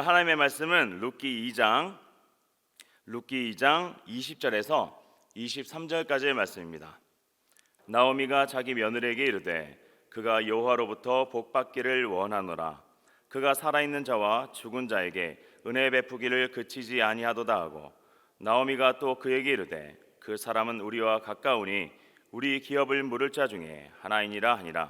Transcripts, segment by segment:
하나님의 말씀은 룻기 2장 20절에서 23절까지의 말씀입니다. 나오미가 자기 며느리에게 이르되 그가 여호와로부터 복받기를 원하노라. 그가 살아있는 자와 죽은 자에게 은혜 베푸기를 그치지 아니하도다 하고, 나오미가 또 그에게 이르되 그 사람은 우리와 가까우니 우리 기업을 물을 자 중에 하나이니라 하니라.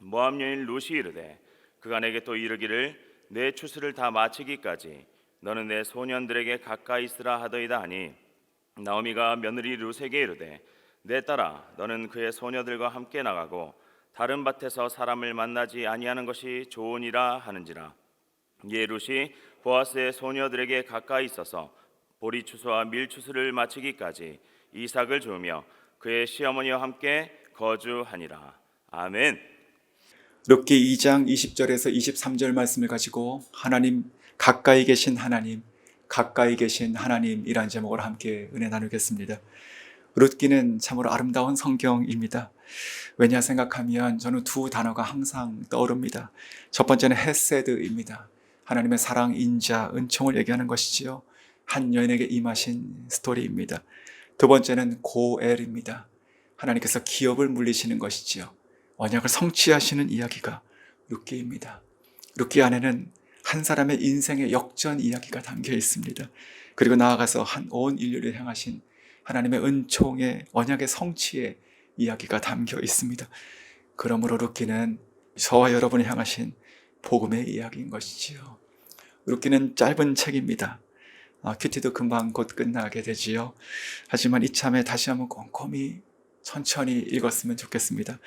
모압 여인 룻이 이르되 그가 내게 또 이르기를 내 추수를 다 마치기까지 너는 내 소년들에게 가까이 있으라 하더이다 하니, 나오미가 며느리 룻에게 이르되 내 딸아 너는 그의 소녀들과 함께 나가고 다른 밭에서 사람을 만나지 아니하는 것이 좋으니라 하는지라. 이에 룻이 보아스의 소녀들에게 가까이 있어서 보리 추수와 밀 추수를 마치기까지 이삭을 주우며 그의 시어머니와 함께 거주하니라. 아멘. 룻기 2장 20절에서 23절 말씀을 가지고 하나님 가까이 계신 하나님, 가까이 계신 하나님이란 제목으로 함께 은혜 나누겠습니다. 룻기는 참으로 아름다운 성경입니다. 왜냐 생각하면 저는 두 단어가 항상 떠오릅니다. 첫 번째는 헤세드입니다. 하나님의 사랑, 인자, 은총을 얘기하는 것이지요. 한 여인에게 임하신 스토리입니다. 두 번째는 고엘입니다. 하나님께서 기업을 물리시는 것이지요. 언약을 성취하시는 이야기가 룻기입니다. 룻기 안에는 한 사람의 인생의 역전 이야기가 담겨 있습니다. 그리고 나아가서 온 인류를 향하신 하나님의 은총의 언약의 성취의 이야기가 담겨 있습니다. 그러므로 룻기는 저와 여러분을 향하신 복음의 이야기인 것이지요. 룻기는 짧은 책입니다. 큐티도 금방 곧 끝나게 되지요. 하지만 이참에 다시 한번 꼼꼼히 천천히 읽었으면 좋겠습니다.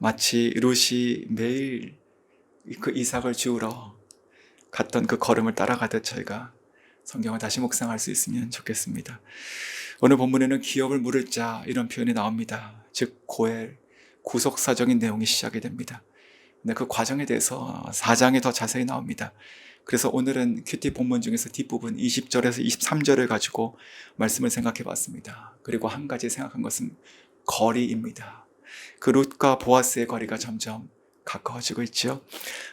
마치 룻이 매일 그 이삭을 주우러 갔던 그 걸음을 따라가듯 저희가 성경을 다시 묵상할 수 있으면 좋겠습니다. 오늘 본문에는 기업을 물을 자 이런 표현이 나옵니다. 즉 고엘, 구속사적인 내용이 시작이 됩니다. 근데 그 과정에 대해서 4장에 더 자세히 나옵니다. 그래서 오늘은 큐티 본문 중에서 뒷부분 20절에서 23절을 가지고 말씀을 생각해 봤습니다. 그리고 한 가지 생각한 것은 거리입니다. 그 룻과 보아스의 거리가 점점 가까워지고 있죠.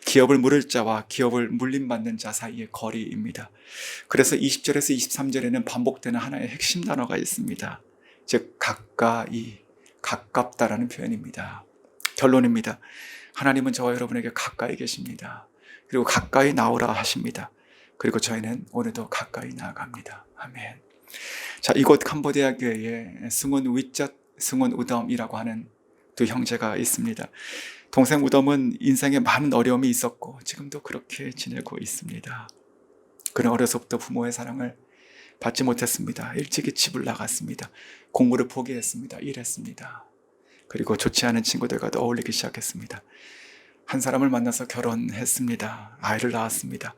기업을 물을 자와 기업을 물림받는 자 사이의 거리입니다. 그래서 20절에서 23절에는 반복되는 하나의 핵심 단어가 있습니다. 즉 가까이, 가깝다라는 표현입니다. 결론입니다. 하나님은 저와 여러분에게 가까이 계십니다. 그리고 가까이 나오라 하십니다. 그리고 저희는 오늘도 가까이 나아갑니다. 아멘. 자, 이곳 캄보디아 교회에 승훈 위젓, 승훈 우덤이라고 하는 두 형제가 있습니다. 동생 우덤은 인생에 많은 어려움이 있었고 지금도 그렇게 지내고 있습니다. 그는 어려서부터 부모의 사랑을 받지 못했습니다. 일찍이 집을 나갔습니다. 공부를 포기했습니다. 일했습니다. 그리고 좋지 않은 친구들과도 어울리기 시작했습니다. 한 사람을 만나서 결혼했습니다. 아이를 낳았습니다.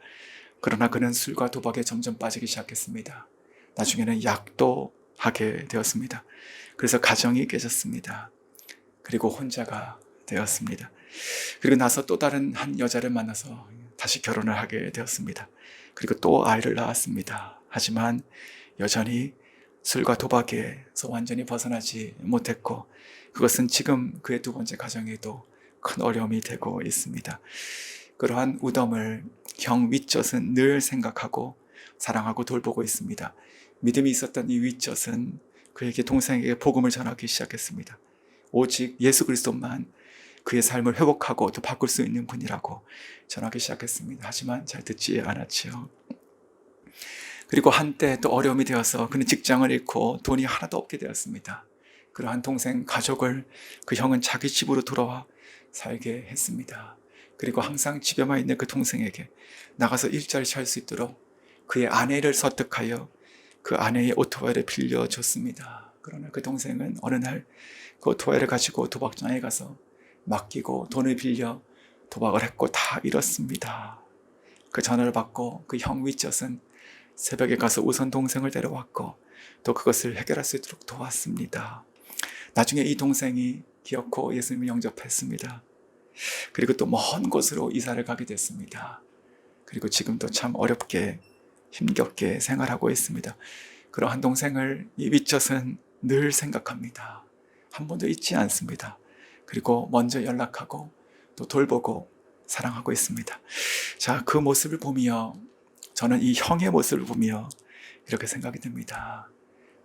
그러나 그는 술과 도박에 점점 빠지기 시작했습니다. 나중에는 약도 하게 되었습니다. 그래서 가정이 깨졌습니다. 그리고 혼자가 되었습니다. 그리고 나서 또 다른 한 여자를 만나서 다시 결혼을 하게 되었습니다. 그리고 또 아이를 낳았습니다. 하지만 여전히 술과 도박에서 완전히 벗어나지 못했고, 그것은 지금 그의 두 번째 가정에도 큰 어려움이 되고 있습니다. 그러한 우덤을 형 위젓은 늘 생각하고 사랑하고 돌보고 있습니다. 믿음이 있었던 이 위젓은 그에게 동생에게 복음을 전하기 시작했습니다. 오직 예수 그리스도만 그의 삶을 회복하고 또 바꿀 수 있는 분이라고 전하기 시작했습니다. 하지만 잘 듣지 않았지요. 그리고 한때 또 어려움이 되어서 그는 직장을 잃고 돈이 하나도 없게 되었습니다. 그러한 동생 가족을 그 형은 자기 집으로 돌아와 살게 했습니다. 그리고 항상 집에만 있는 그 동생에게 나가서 일자리 잘 수 있도록 그의 아내를 설득하여 그 아내의 오토바이를 빌려줬습니다. 그러나 그 동생은 어느 날 그 오토바이를 가지고 도박장에 가서 맡기고 돈을 빌려 도박을 했고 다 잃었습니다. 그 전화를 받고 그 형 위젓은 새벽에 가서 우선 동생을 데려왔고 또 그것을 해결할 수 있도록 도왔습니다. 나중에 이 동생이 기어코 예수님을 영접했습니다. 그리고 또 먼 곳으로 이사를 가게 됐습니다. 그리고 지금도 참 어렵게 힘겹게 생활하고 있습니다. 그러한 동생을 이 위젓은 늘 생각합니다. 한 번도 잊지 않습니다. 그리고 먼저 연락하고 또 돌보고 사랑하고 있습니다. 자, 그 모습을 보며 저는 이 형의 모습을 보며 이렇게 생각이 듭니다.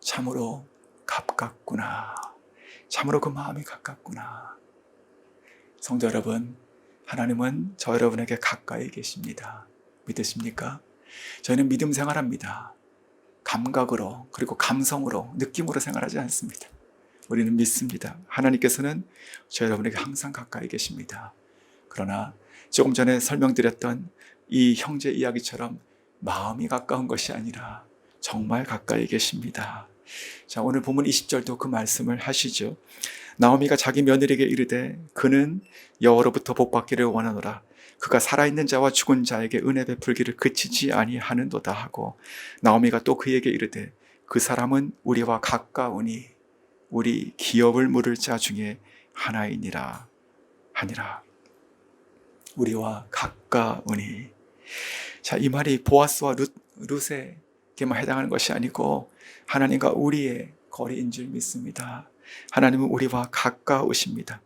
참으로 가깝구나. 참으로 그 마음이 가깝구나. 성도 여러분, 하나님은 저 여러분에게 가까이 계십니다. 믿으십니까? 저희는 믿음 생활합니다. 감각으로, 그리고 감성으로, 느낌으로 생활하지 않습니다. 우리는 믿습니다. 하나님께서는 저 여러분에게 항상 가까이 계십니다. 그러나 조금 전에 설명드렸던 이 형제 이야기처럼 마음이 가까운 것이 아니라 정말 가까이 계십니다. 자, 오늘 본문 20절도 그 말씀을 하시죠. 나오미가 자기 며느리에게 이르되 그는 여호와로부터 복받기를 원하노라. 그가 살아있는 자와 죽은 자에게 은혜 베풀기를 그치지 아니하는도다 하고, 나오미가 또 그에게 이르되 그 사람은 우리와 가까우니 우리 기업을 물을 자 중에 하나이니라 하니라. 우리와 가까우니. 자, 이 말이 보아스와 룻에게만 해당하는 것이 아니고 하나님과 우리의 거리인 줄 믿습니다. 하나님은 우리와 가까우십니다.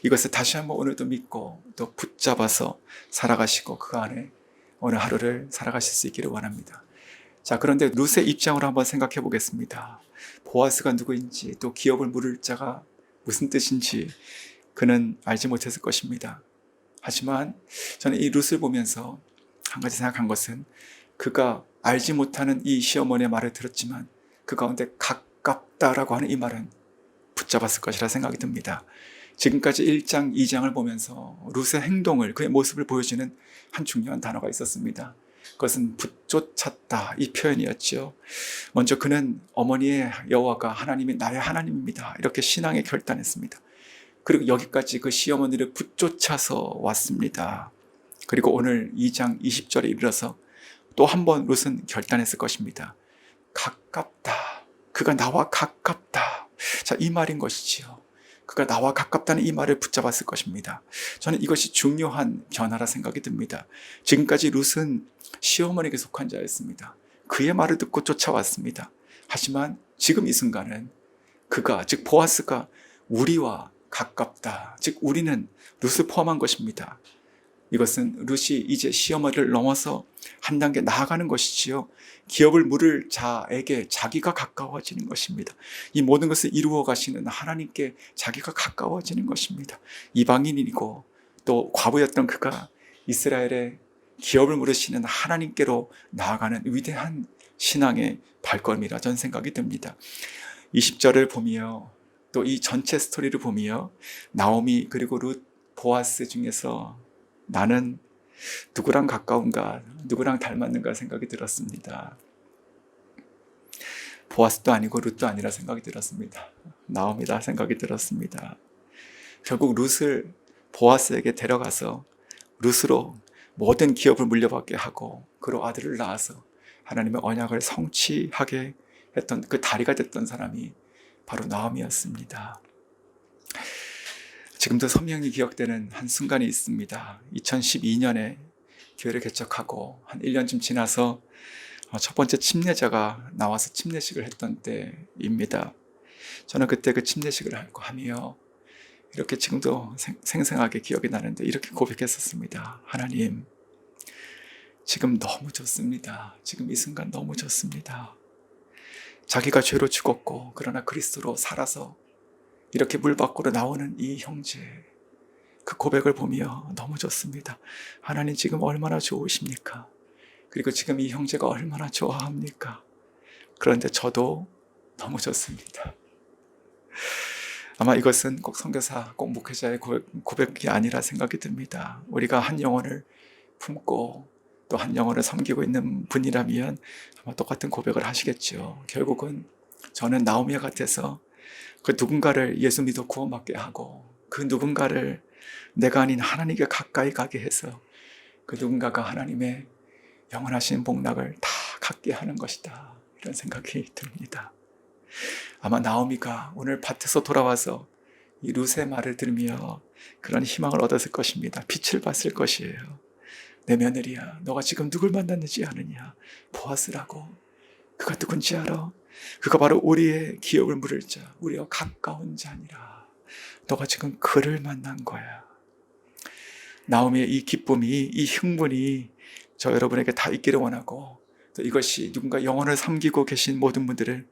이것을 다시 한번 오늘도 믿고 또 붙잡아서 살아가시고 그 안에 오늘 하루를 살아가실 수 있기를 원합니다. 자, 그런데 룻의 입장으로 한번 생각해 보겠습니다. 보아스가 누구인지, 또 기업을 물을 자가 무슨 뜻인지 그는 알지 못했을 것입니다. 하지만 저는 이 룻을 보면서 한 가지 생각한 것은, 그가 알지 못하는 이 시어머니의 말을 들었지만 그 가운데 가깝다라고 하는 이 말은 붙잡았을 것이라 생각이 듭니다. 지금까지 1장, 2장을 보면서 룻의 행동을, 그의 모습을 보여주는 한 중요한 단어가 있었습니다. 그것은 붙쫓았다, 이 표현이었죠. 먼저 그는 어머니의 여호와가 하나님이 나의 하나님입니다, 이렇게 신앙에 결단했습니다. 그리고 여기까지 그 시어머니를 붙쫓아서 왔습니다. 그리고 오늘 2장 20절에 이르러서 또 한 번 룻은 결단했을 것입니다. 가깝다. 그가 나와 가깝다. 자, 이 말인 것이지요. 그가 나와 가깝다는 이 말을 붙잡았을 것입니다. 저는 이것이 중요한 변화라 생각이 듭니다. 지금까지 룻은 시어머니에게 속한 자였습니다. 그의 말을 듣고 쫓아왔습니다. 하지만 지금 이 순간은 그가, 즉 보아스가 우리와 가깝다, 즉 우리는 룻을 포함한 것입니다. 이것은 룻이 이제 시어머니를 넘어서 한 단계 나아가는 것이지요. 기업을 물을 자에게 자기가 가까워지는 것입니다. 이 모든 것을 이루어 가시는 하나님께 자기가 가까워지는 것입니다. 이방인이고 또 과부였던 그가 이스라엘의 기업을 물으시는 하나님께로 나아가는 위대한 신앙의 발걸음이라 전 생각이 듭니다. 20절을 보며 또 이 전체 스토리를 보며 나오미 그리고 룻, 보아스 중에서 나는 누구랑 가까운가, 누구랑 닮았는가 생각이 들었습니다. 보아스도 아니고 룻도 아니라 생각이 들었습니다. 나오미다 생각이 들었습니다. 결국 룻을 보아스에게 데려가서 룻으로 모든 기업을 물려받게 하고 그로 아들을 낳아서 하나님의 언약을 성취하게 했던 그 다리가 됐던 사람이 바로 나오미였습니다. 지금도 선명히 기억되는 한 순간이 있습니다. 2012년에 교회를 개척하고 한 1년쯤 지나서 첫 번째 침례자가 나와서 침례식을 했던 때입니다. 저는 그때 그 침례식을 하며 이렇게 지금도 생생하게 기억이 나는데 이렇게 고백했었습니다. 하나님, 지금 너무 좋습니다. 지금 이 순간 너무 좋습니다. 자기가 죄로 죽었고 그러나 그리스도로 살아서 이렇게 물 밖으로 나오는 이 형제, 그 고백을 보며 너무 좋습니다. 하나님 지금 얼마나 좋으십니까? 그리고 지금 이 형제가 얼마나 좋아합니까? 그런데 저도 너무 좋습니다. 아마 이것은 꼭 선교사, 꼭 목회자의 고백이 아니라 생각이 듭니다. 우리가 한 영혼을 품고 또 한 영혼을 섬기고 있는 분이라면 아마 똑같은 고백을 하시겠죠. 결국은 저는 나오미와 같아서 그 누군가를 예수 믿어 구원받게 하고 그 누군가를 내가 아닌 하나님께 가까이 가게 해서 그 누군가가 하나님의 영원하신 복락을 다 갖게 하는 것이다, 이런 생각이 듭니다. 아마 나오미가 오늘 밭에서 돌아와서 이 룻의 말을 들으며 그런 희망을 얻었을 것입니다. 빛을 봤을 것이에요. 내 며느리야, 너가 지금 누굴 만났는지 아느냐? 보아스라고. 그가 누군지 알아? 그가 바로 우리의 기업을 물을 자, 우리와 가까운 자니라. 너가 지금 그를 만난 거야. 나오미의 이 기쁨이, 이 흥분이 저 여러분에게 다 있기를 원하고 또 이것이 누군가 영혼을 섬기고 계신 모든 분들을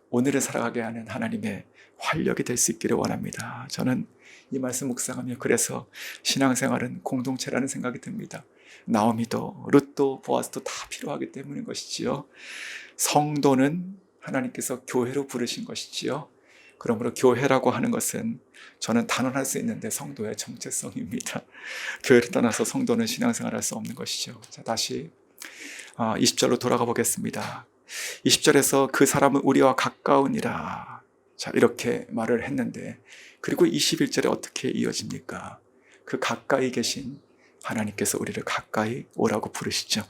오늘을 살아가게 하는 하나님의 활력이 될 수 있기를 원합니다. 저는 이 말씀 묵상하며 그래서 신앙생활은 공동체라는 생각이 듭니다. 나오미도 룻도 보아스도 다 필요하기 때문인 것이지요. 성도는 하나님께서 교회로 부르신 것이지요. 그러므로 교회라고 하는 것은 저는 단언할 수 있는데 성도의 정체성입니다. 교회를 떠나서 성도는 신앙생활을 할 수 없는 것이죠. 자, 다시 20절로 돌아가 보겠습니다. 20절에서 그 사람은 우리와 가까우니라. 자, 이렇게 말을 했는데, 그리고 21절에 어떻게 이어집니까? 그 가까이 계신 하나님께서 우리를 가까이 오라고 부르시죠.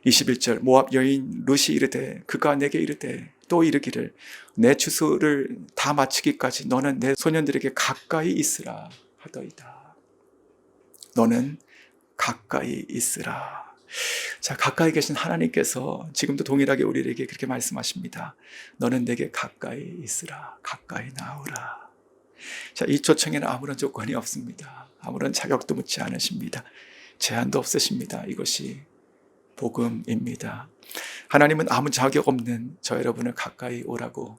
21절 모압 여인 룻이 이르되 그가 내게 이르되 또 이르기를 내 추수를 다 마치기까지 너는 내 소년들에게 가까이 있으라 하더이다. 너는 가까이 있으라. 자, 가까이 계신 하나님께서 지금도 동일하게 우리에게 그렇게 말씀하십니다. 너는 내게 가까이 있으라. 가까이 나오라. 자, 이 초청에는 아무런 조건이 없습니다. 아무런 자격도 묻지 않으십니다. 제한도 없으십니다. 이것이 복음입니다. 하나님은 아무 자격 없는 저 여러분을 가까이 오라고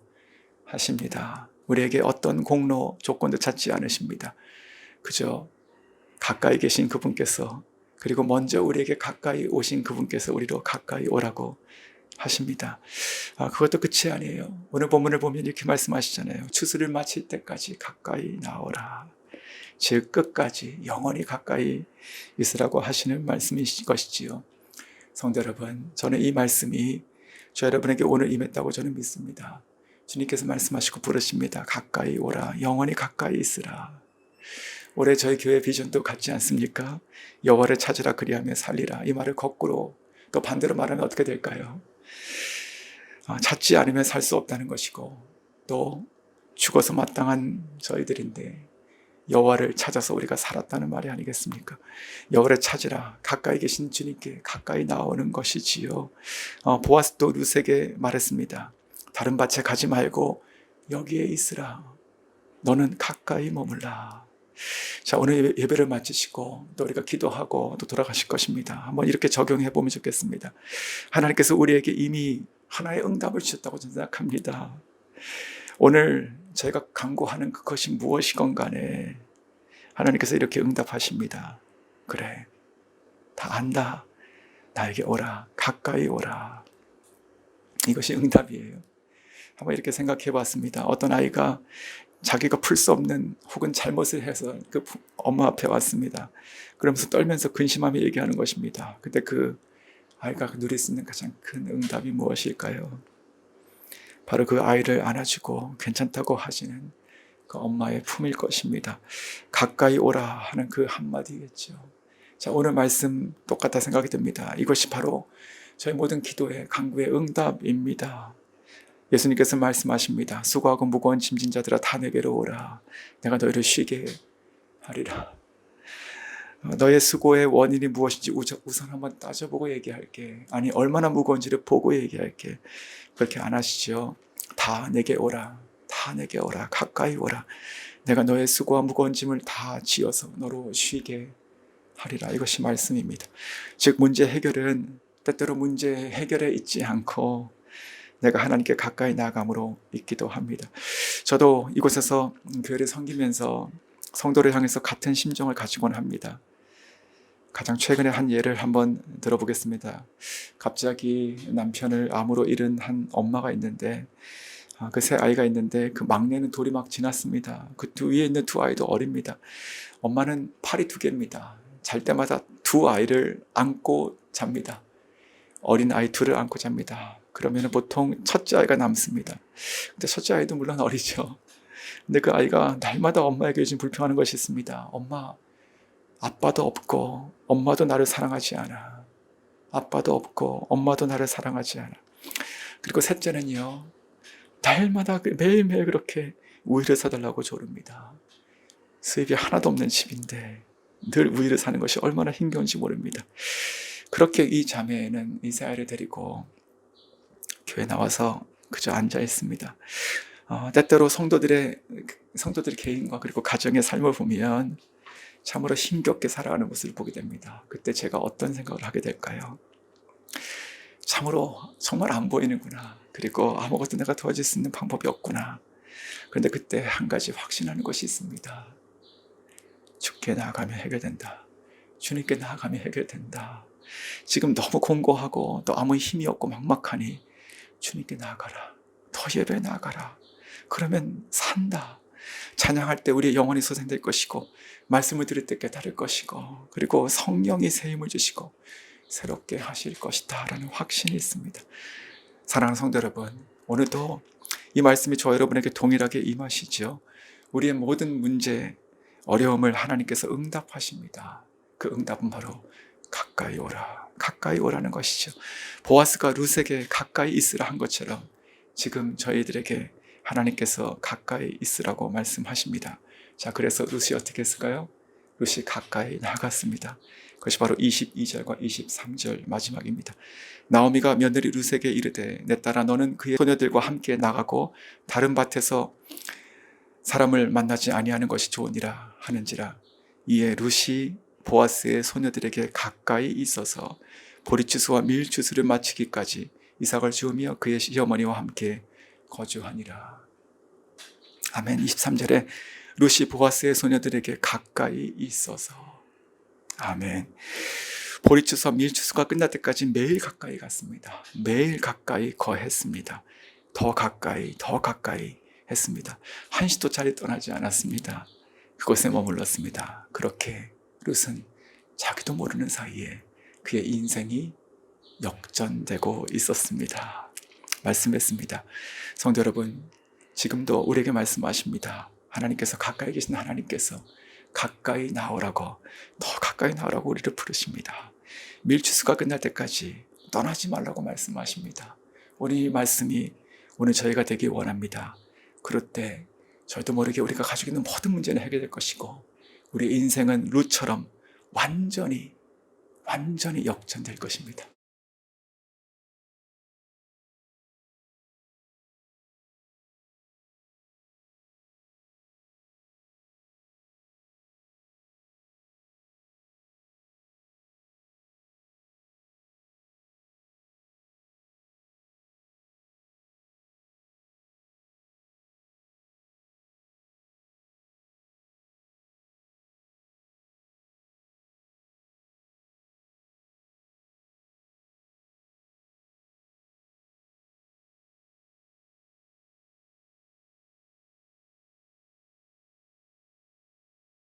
하십니다. 우리에게 어떤 공로, 조건도 찾지 않으십니다. 그저 가까이 계신 그분께서, 그리고 먼저 우리에게 가까이 오신 그분께서 우리로 가까이 오라고 하십니다. 그것도 끝이 아니에요. 오늘 본문을 보면 이렇게 말씀하시잖아요. 추수를 마칠 때까지 가까이 나오라. 즉 끝까지 영원히 가까이 있으라고 하시는 말씀이신 것이지요. 성도 여러분, 저는 이 말씀이 저 여러분에게 오늘 임했다고 저는 믿습니다. 주님께서 말씀하시고 부르십니다. 가까이 오라. 영원히 가까이 있으라. 올해 저희 교회 비전도 같지 않습니까? 여호와를 찾으라 그리하며 살리라. 이 말을 거꾸로 또 반대로 말하면 어떻게 될까요? 찾지 않으면 살 수 없다는 것이고, 또 죽어서 마땅한 저희들인데 여호와를 찾아서 우리가 살았다는 말이 아니겠습니까? 여호와를 찾으라. 가까이 계신 주님께 가까이 나오는 것이지요. 보아스도 룻에게 말했습니다. 다른 밭에 가지 말고 여기에 있으라. 너는 가까이 머물라. 자, 오늘 예배를 마치시고 또 우리가 기도하고 또 돌아가실 것입니다. 한번 이렇게 적용해 보면 좋겠습니다. 하나님께서 우리에게 이미 하나의 응답을 주셨다고 생각합니다. 오늘 저희가 간구하는 그것이 무엇이건 간에 하나님께서 이렇게 응답하십니다. 그래, 다 안다. 나에게 오라. 가까이 오라. 이것이 응답이에요. 한번 이렇게 생각해 봤습니다. 어떤 아이가 자기가 풀 수 없는 혹은 잘못을 해서 그 엄마 앞에 왔습니다. 그러면서 떨면서 근심하며 얘기하는 것입니다. 근데 그 아이가 누릴 수 있는 가장 큰 응답이 무엇일까요? 바로 그 아이를 안아주고 괜찮다고 하시는 그 엄마의 품일 것입니다. 가까이 오라 하는 그 한마디겠죠. 자, 오늘 말씀 똑같다 생각이 듭니다. 이것이 바로 저희 모든 기도의 간구의 응답입니다. 예수님께서 말씀하십니다. 수고하고 무거운 짐진 자들아 다 내게로 오라. 내가 너희를 쉬게 하리라. 너의 수고의 원인이 무엇인지 우선 한번 따져보고 얘기할게. 아니, 얼마나 무거운지를 보고 얘기할게. 그렇게 안 하시죠. 다 내게 오라. 다 내게 오라. 가까이 오라. 내가 너의 수고와 무거운 짐을 다 지어서 너로 쉬게 하리라. 이것이 말씀입니다. 즉 문제 해결은 때때로 문제 해결에 있지 않고 내가 하나님께 가까이 나아감으로 있기도 합니다. 저도 이곳에서 교회를 섬기면서 성도를 향해서 같은 심정을 가지곤 합니다. 가장 최근에 한 예를 한번 들어보겠습니다. 갑자기 남편을 암으로 잃은 한 엄마가 있는데 그 세 아이가 있는데 그 막내는 돌이 막 지났습니다. 그 위에 있는 두 아이도 어립니다. 엄마는 팔이 두 개입니다. 잘 때마다 두 아이를 안고 잡니다. 어린 아이 둘을 안고 잡니다. 그러면 보통 첫째 아이가 남습니다. 근데 첫째 아이도 물론 어리죠. 근데 그 아이가 날마다 엄마에게 요즘 불평하는 것이 있습니다. 엄마, 아빠도 없고 엄마도 나를 사랑하지 않아. 아빠도 없고 엄마도 나를 사랑하지 않아. 그리고 셋째는요, 날마다 매일매일 그렇게 우유를 사달라고 조릅니다. 수입이 하나도 없는 집인데 늘 우유를 사는 것이 얼마나 힘겨운지 모릅니다. 그렇게 이 자매는 이 세 아이를 데리고 교회 나와서 그저 앉아 있습니다. 때때로 성도들의 개인과 그리고 가정의 삶을 보면 참으로 힘겹게 살아가는 모습을 보게 됩니다. 그때 제가 어떤 생각을 하게 될까요? 참으로 정말 안 보이는구나. 그리고 아무것도 내가 도와줄 수 있는 방법이 없구나. 그런데 그때 한 가지 확신하는 것이 있습니다. 주께 나아가면 해결된다. 주님께 나아가면 해결된다. 지금 너무 공고하고 또 아무 힘이 없고 막막하니 주님께 나아가라. 더 예배에 나아가라. 그러면 산다. 찬양할 때 우리의 영혼이 소생될 것이고, 말씀을 들을 때 깨달을 것이고, 그리고 성령이 새 힘을 주시고 새롭게 하실 것이다 라는 확신이 있습니다. 사랑하는 성도 여러분, 오늘도 이 말씀이 저 여러분에게 동일하게 임하시죠. 우리의 모든 문제, 어려움을 하나님께서 응답하십니다. 그 응답은 바로 가까이 오라, 가까이 오라는 것이죠. 보아스가 룻에게 가까이 있으라 한 것처럼 지금 저희들에게 하나님께서 가까이 있으라고 말씀하십니다. 자, 그래서 룻이 어떻게 했을까요? 룻이 가까이 나아갔습니다. 그것이 바로 22절과 23절 마지막입니다. 나오미가 며느리 룻에게 이르되 내 딸아 너는 그의 소녀들과 함께 나가고 다른 밭에서 사람을 만나지 아니하는 것이 좋으니라 하는지라. 이에 룻이 보아스의 소녀들에게 가까이 있어서 보리추수와 밀추수를 마치기까지 이삭을 주우며 그의 시어머니와 함께 거주하니라. 아멘. 23절에 룻이 보아스의 소녀들에게 가까이 있어서. 아멘. 보리추수와 밀추수가 끝날 때까지 매일 가까이 갔습니다. 매일 가까이 거했습니다. 더 가까이 했습니다. 한시도 자리 떠나지 않았습니다. 그곳에 머물렀습니다. 그렇게 룻은 자기도 모르는 사이에 그의 인생이 역전되고 있었습니다. 말씀했습니다. 성도 여러분, 지금도 우리에게 말씀하십니다. 하나님께서 가까이 계신 하나님께서 가까이 나오라고, 더 가까이 나오라고 우리를 부르십니다. 밀추수가 끝날 때까지 떠나지 말라고 말씀하십니다. 오늘 이 말씀이 오늘 저희가 되길 원합니다. 그럴 때 저희도 모르게 우리가 가지고 있는 모든 문제는 해결될 것이고, 우리 인생은 룻처럼 완전히 역전될 것입니다.